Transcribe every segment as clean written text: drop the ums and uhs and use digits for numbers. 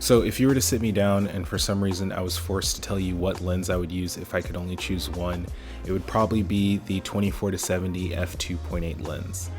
So if you were to sit me down and for some reason I was forced to tell you what lens I would use if I could only choose one, it would probably be the 24 to 70 f2.8 lens.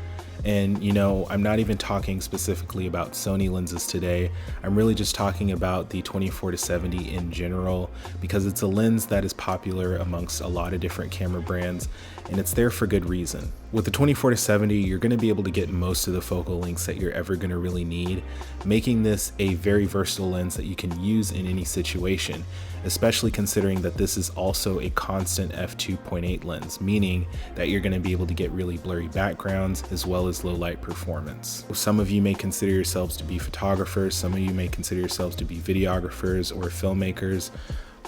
And I'm not even talking specifically about Sony lenses today. I'm really just talking about the 24 to 70 in general because it's a lens that is popular amongst a lot of different camera brands, and it's there for good reason. With the 24 to 70, you're going to be able to get most of the focal lengths that you're ever going to really need, making this a very versatile lens that you can use in any situation, especially considering that this is also a constant f2.8 lens, meaning that you're going to be able to get really blurry backgrounds as well as low light performance. Some of you may consider yourselves to be photographers, some of you may consider yourselves to be videographers or filmmakers,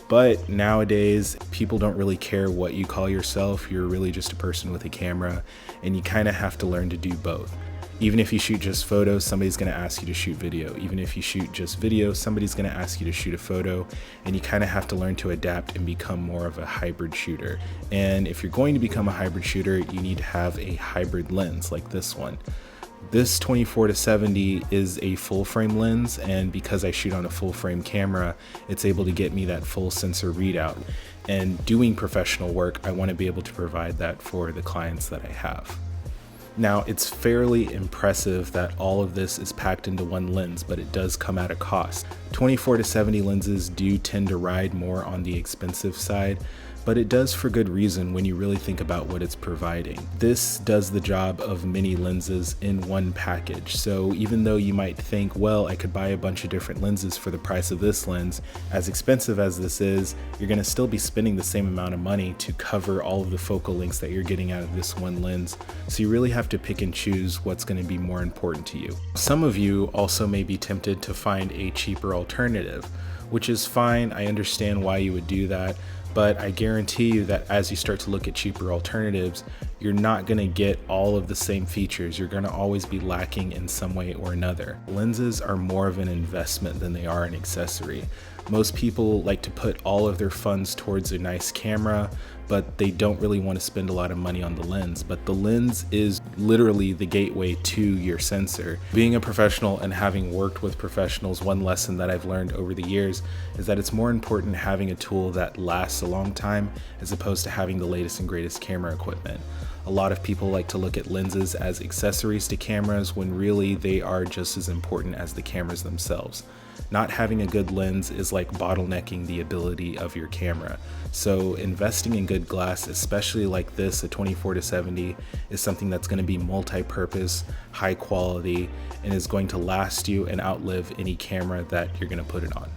but nowadays people don't really care what you call yourself. You're really just a person with a camera, and you kind of have to learn to do both. Even if you shoot just photos, somebody's going to ask you to shoot video. Even if you shoot just video, somebody's going to ask you to shoot a photo, and you kind of have to learn to adapt and become more of a hybrid shooter. And if you're going to become a hybrid shooter, you need to have a hybrid lens like this one. This 24 to 70 is a full frame lens, and because I shoot on a full frame camera, it's able to get me that full sensor readout. And doing professional work, I want to be able to provide that for the clients that I have. Now, it's fairly impressive that all of this is packed into one lens, but it does come at a cost. 24 to 70 lenses do tend to ride more on the expensive side, but it does for good reason when you really think about what it's providing. This does the job of many lenses in one package. So even though you might think, well, I could buy a bunch of different lenses for the price of this lens, as expensive as this is, you're gonna still be spending the same amount of money to cover all of the focal lengths that you're getting out of this one lens. So you really have to pick and choose what's gonna be more important to you. Some of you also may be tempted to find a cheaper alternative, which is fine. I understand why you would do that. But I guarantee you that as you start to look at cheaper alternatives, you're not going to get all of the same features. You're going to always be lacking in some way or another. Lenses are more of an investment than they are an accessory. Most people like to put all of their funds towards a nice camera, but they don't really want to spend a lot of money on the lens. But the lens is literally the gateway to your sensor. Being a professional and having worked with professionals, one lesson that I've learned over the years is that it's more important having a tool that lasts a long time as opposed to having the latest and greatest camera equipment. A lot of people like to look at lenses as accessories to cameras when really they are just as important as the cameras themselves. Not having a good lens is like bottlenecking the ability of your camera. So investing in good glass, especially like this, a 24 to 70, is something that's going to be multi-purpose, high quality, and is going to last you and outlive any camera that you're going to put it on.